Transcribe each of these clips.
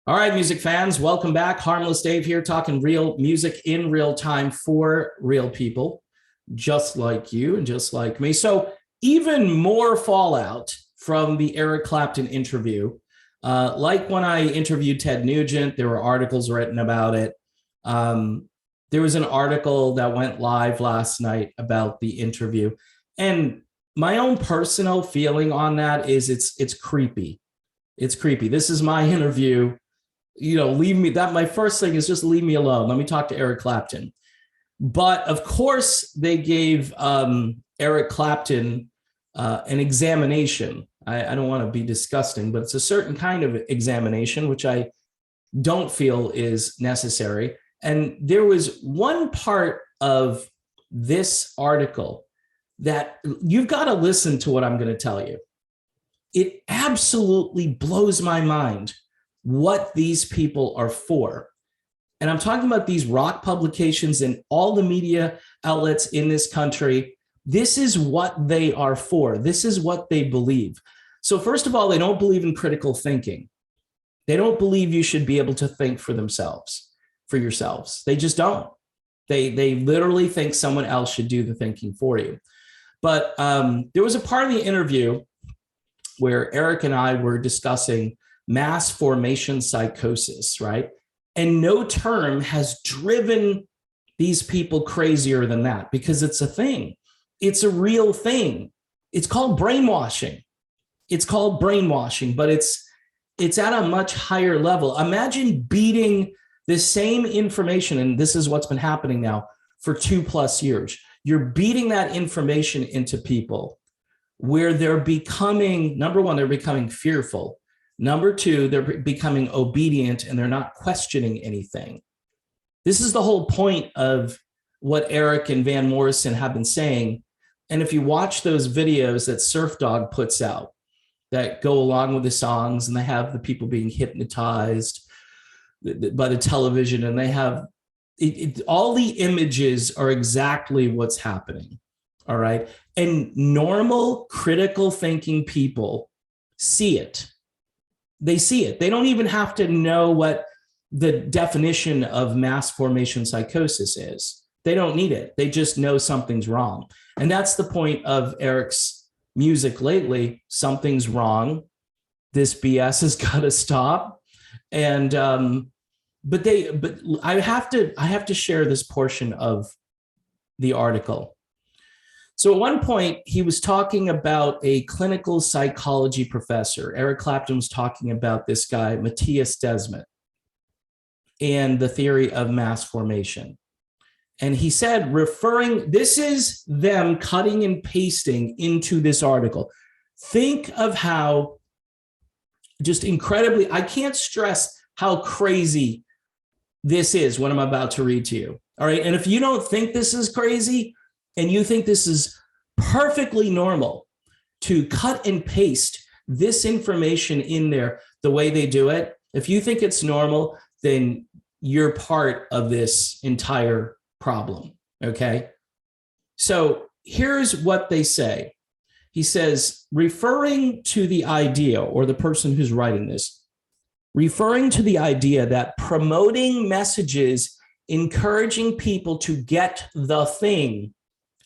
All right, music fans, welcome back. Harmless Dave here, talking real music in real time for real people, just like you and just like me. So, even more fallout from the Eric Clapton interview. Like when I interviewed Ted Nugent, there were articles written about it. Um, there was an article that went live last night about the interview, and my own personal feeling on that is it's creepy. It's creepy. This is my interview. Leave me. That my first thing is just leave me alone. Let me talk to Eric Clapton. But of course, they gave Eric Clapton an examination. I don't want to be disgusting, but it's a certain kind of examination, which I don't feel is necessary. And there was one part of this article that you've got to listen to what I'm going to tell you. It absolutely blows my mind what these people are for. And I'm talking about these rock publications and all the media outlets in this country. This is what they are for. This is what they believe. So first of all, they don't believe in critical thinking. They don't believe you should be able to think for themselves, for yourselves. They just don't. They literally think someone else should do the thinking for you. But there was a part of the interview where Eric and I were discussing mass formation psychosis, right? And no term has driven these people crazier than that, because it's a thing. It's a real thing. It's called brainwashing. It's called brainwashing, but it's at a much higher level. Imagine beating the same information, and this is what's been happening now for 2+ years. You're beating that information into people where they're becoming, number one, they're becoming fearful. Number two, they're becoming obedient and they're not questioning anything. This is the whole point of what Eric and Van Morrison have been saying. And if you watch those videos that Surf Dog puts out that go along with the songs, and they have the people being hypnotized by the television, and they have all the images are exactly what's happening. All right. And normal critical thinking people see it. They see it. They don't even have to know what the definition of mass formation psychosis is. They don't need it. They just know something's wrong. And that's the point of Eric's music lately. Something's wrong. This BS has got to stop. And but I have to share this portion of the article. So at one point, he was talking about a clinical psychology professor. Eric Clapton was talking about this guy, Matthias Desmet, and the theory of mass formation. And he said, this is them cutting and pasting into this article. Think of how just incredibly, I can't stress how crazy this is what I'm about to read to you. All right. And if you don't think this is crazy, and you think this is perfectly normal to cut and paste this information in there the way they do it, if you think it's normal, then you're part of this entire problem, okay? So here's what they say. He says, referring to the idea, or the person who's writing this, referring to the idea that promoting messages encouraging people to get the thing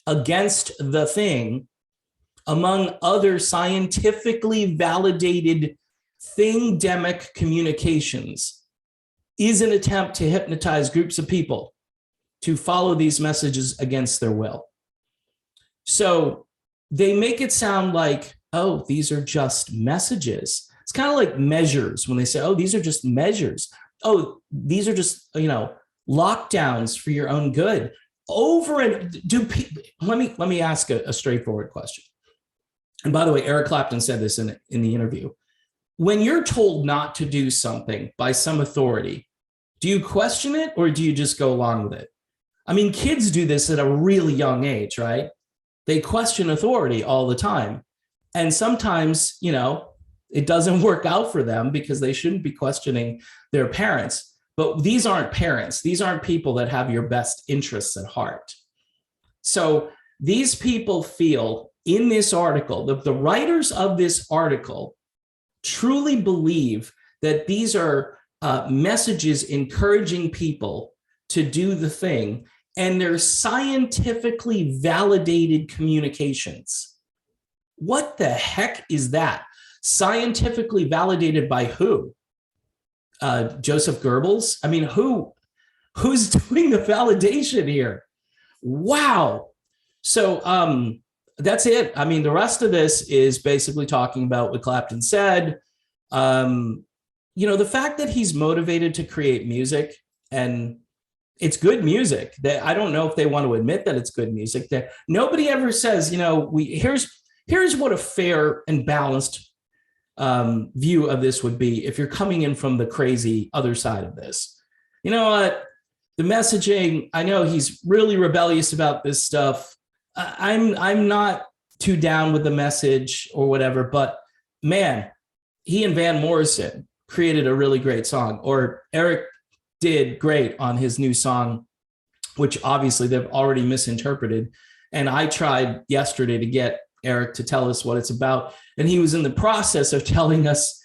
against the thing, among other scientifically validated thing-demic communications, is an attempt to hypnotize groups of people to follow these messages against their will. So they make it sound like, oh, these are just messages. It's kind of like measures when they say, oh, these are just measures. Oh, these are just, lockdowns for your own good. Let me ask a straightforward question. And by the way, Eric Clapton said this in the interview. When you're told not to do something by some authority, do you question it or do you just go along with it? I mean, kids do this at a really young age, right? They question authority all the time. And sometimes, it doesn't work out for them because they shouldn't be questioning their parents. But these aren't parents. These aren't people that have your best interests at heart. So these people feel in this article, the writers of this article truly believe that these are messages encouraging people to do the thing, and they're scientifically validated communications. What the heck is that? Scientifically validated by who? Joseph Goebbels? I mean, who's doing the validation here? Wow. So that's it. I mean, the rest of this is basically talking about what Clapton said. The fact that he's motivated to create music, and it's good music, that I don't know if they want to admit that it's good music. That nobody ever says, here's what a fair and balanced view of this would be if you're coming in from the crazy other side of this. You know what? The messaging, I know he's really rebellious about this stuff. I'm not too down with the message or whatever, but man, he and Van Morrison created a really great song, or Eric did great on his new song, which obviously they've already misinterpreted. And I tried yesterday to get Eric to tell us what it's about, and he was in the process of telling us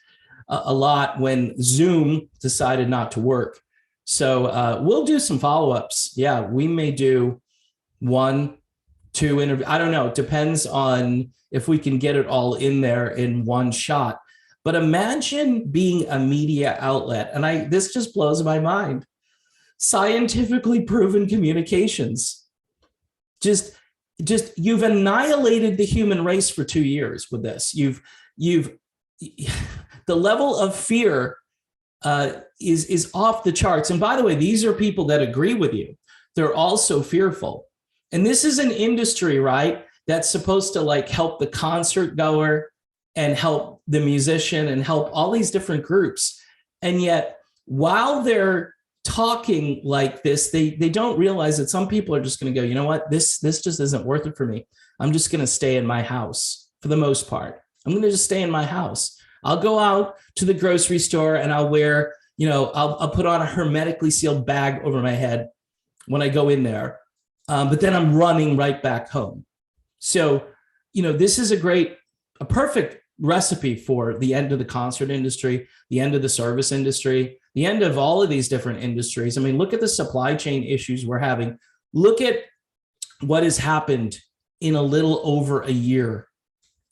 a lot when Zoom decided not to work. So we'll do some follow-ups. Yeah, we may do 1, 2 interviews. I don't know. It depends on if we can get it all in there in one shot. But imagine being a media outlet, and this just blows my mind. Scientifically proven communications. Just you've annihilated the human race for 2 years with this. The level of fear is off the charts. And by the way, these are people that agree with you. They're also fearful. And this is an industry, right, that's supposed to like help the concert goer and help the musician and help all these different groups. And yet, while they're talking like this, they don't realize that some people are just going to go, you know what, this just isn't worth it for me. I'm just going to stay in my house for the most part. I'm going to just stay in my house. I'll go out to the grocery store and I'll wear, I'll put on a hermetically sealed bag over my head when I go in there. But then I'm running right back home. So, this is a perfect recipe for the end of the concert industry, the end of the service industry, the end of all of these different industries. I mean, look at the supply chain issues we're having. Look at what has happened in a little over a year.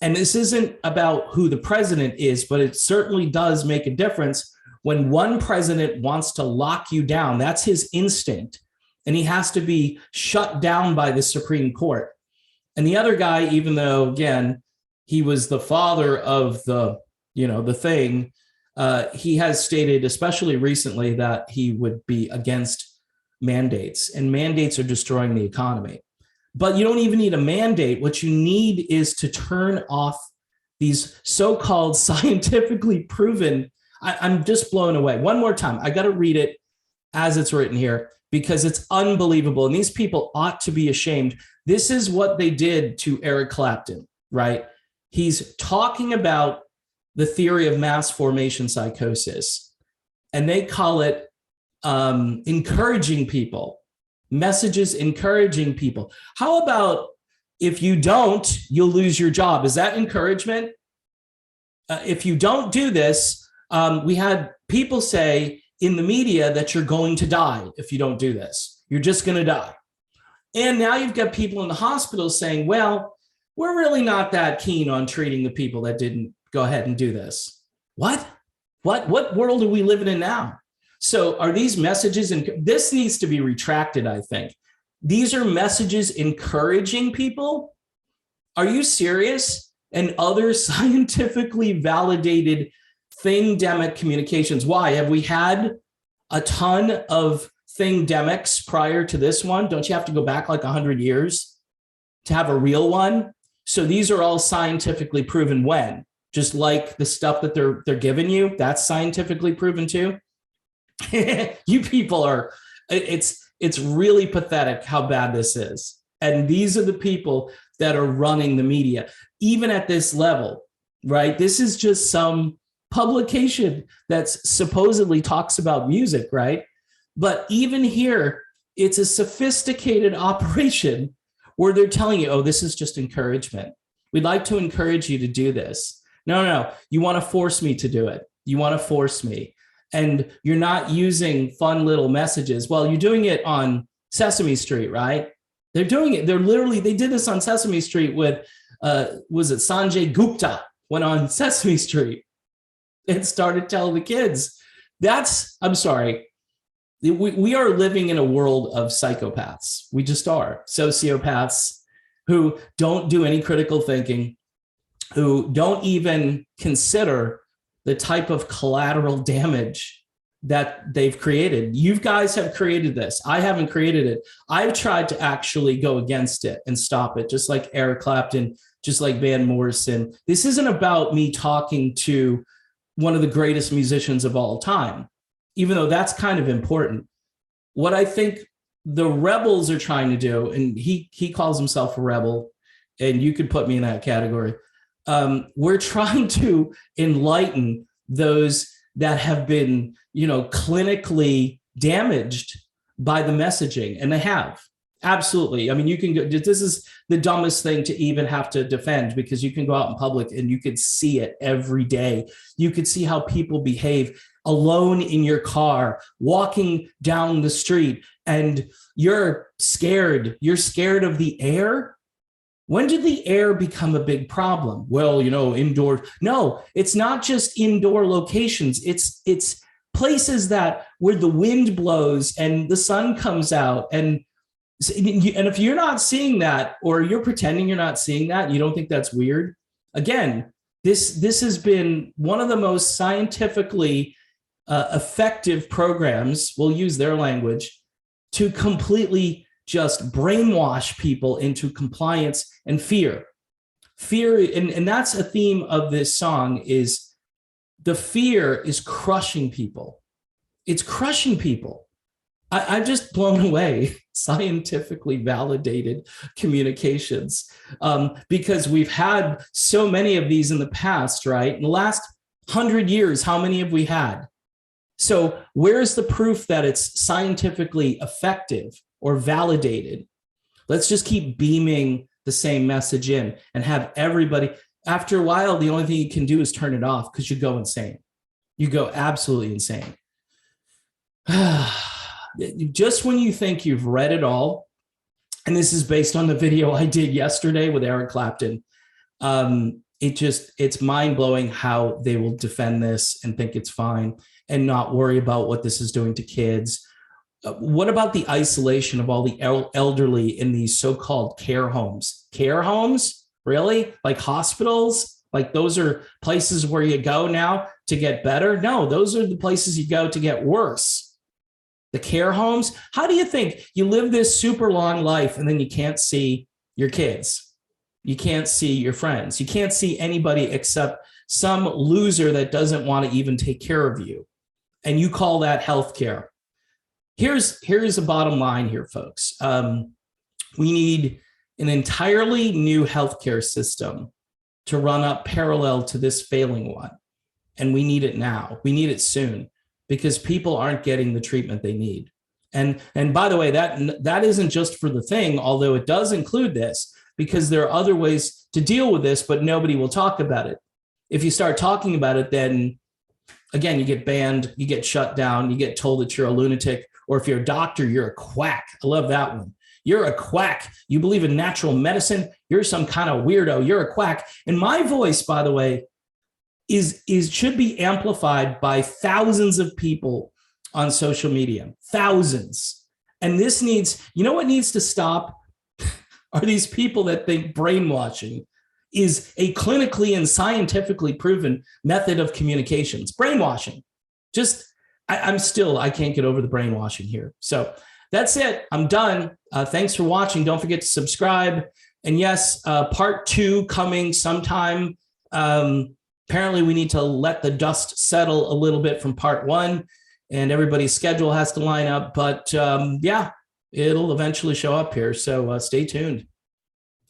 And this isn't about who the president is, but it certainly does make a difference when one president wants to lock you down. That's his instinct. And he has to be shut down by the Supreme Court. And the other guy, even though, again, he was the father of the thing, he has stated, especially recently, that he would be against mandates. And mandates are destroying the economy. But you don't even need a mandate. What you need is to turn off these so-called scientifically proven. I'm just blown away. One more time. I got to read it as it's written here because it's unbelievable. And these people ought to be ashamed. This is what they did to Eric Clapton, right? He's talking about the theory of mass formation psychosis, and they call it encouraging people, messages encouraging people. How about if you don't, you'll lose your job? Is that encouragement? If you don't do this, we had people say in the media that you're going to die if you don't do this. You're just going to die. And now you've got people in the hospital saying, well, we're really not that keen on treating the people that didn't go ahead and do this. What world are we living in now? So are these messages, and this needs to be retracted, I think. These are messages encouraging people? Are you serious? And other scientifically validated thing-demic communications. Why? Have we had a ton of thing-demics prior to this one? Don't you have to go back like 100 years to have a real one? So these are all scientifically proven when? Just like the stuff that they're giving you, that's scientifically proven too. You people are, it's really pathetic how bad this is. And these are the people that are running the media, even at this level, right? This is just some publication that's supposedly talks about music, right? But even here, it's a sophisticated operation where they're telling you, oh, this is just encouragement. We'd like to encourage you to do this. No, you want to force me to do it. You want to force me. and you're not using fun little messages. Well, you're doing it on Sesame Street, right? They're doing it. They did this on Sesame Street with, was it Sanjay Gupta went on Sesame Street and started telling the kids. I'm sorry. We are living in a world of psychopaths. We just are sociopaths who don't do any critical thinking, who don't even consider the type of collateral damage that they've created. You guys have created this. I haven't created it. I've tried to actually go against it and stop it, just like Eric Clapton, just like Van Morrison. This isn't about me talking to one of the greatest musicians of all time, even though that's kind of important. What I think the rebels are trying to do, and he calls himself a rebel, and you could put me in that category. We're trying to enlighten those that have been, clinically damaged by the messaging, and they have. Absolutely. I mean, you can go, this is the dumbest thing to even have to defend, because you can go out in public and you could see it every day. You could see how people behave alone in your car, walking down the street, and you're scared. You're scared of the air. When did the air become a big problem? Well, indoor. No, it's not just indoor locations. It's places where the wind blows and the sun comes out. And if you're not seeing that, or you're pretending you're not seeing that, you don't think that's weird. Again, this has been one of the most scientifically effective programs, we'll use their language, to completely just brainwash people into compliance and fear. And that's a theme of this song, is the fear is crushing people. It's crushing people. I'm just blown away. Scientifically validated communications, because we've had so many of these in the past, right? In the last 100 years, how many have we had? So where's the proof that it's scientifically effective or validated? Let's just keep beaming the same message in and have everybody. After a while, the only thing you can do is turn it off, because you go insane. You go absolutely insane. Just when you think you've read it all, and this is based on the video I did yesterday with Eric Clapton, it's mind-blowing how they will defend this and think it's fine and not worry about what this is doing to kids. What about the isolation of all the elderly in these so-called care homes? Care homes? Really? Like hospitals? Like those are places where you go now to get better? No, those are the places you go to get worse. The care homes? How do you think you live this super long life and then you can't see your kids? You can't see your friends. You can't see anybody except some loser that doesn't want to even take care of you. And you call that healthcare. Here's a bottom line here, folks. We need an entirely new healthcare system to run up parallel to this failing one. And we need it now. We need it soon, because people aren't getting the treatment they need. And by the way, that isn't just for the thing, although it does include this, because there are other ways to deal with this, but nobody will talk about it. If you start talking about it, then again, you get banned, you get shut down, you get told that you're a lunatic, or if you're a doctor, you're a quack. I love that one. You're a quack. You believe in natural medicine. You're some kind of weirdo. You're a quack. And my voice, by the way, should be amplified by thousands of people on social media, thousands. And this needs, what needs to stop are these people that think brainwashing is a clinically and scientifically proven method of communications. Brainwashing. I can't get over the brainwashing here. So that's it. I'm done. Thanks for watching. Don't forget to subscribe. And yes, part 2 coming sometime. Apparently we need to let the dust settle a little bit from part 1, and everybody's schedule has to line up. But yeah, it'll eventually show up here. So stay tuned.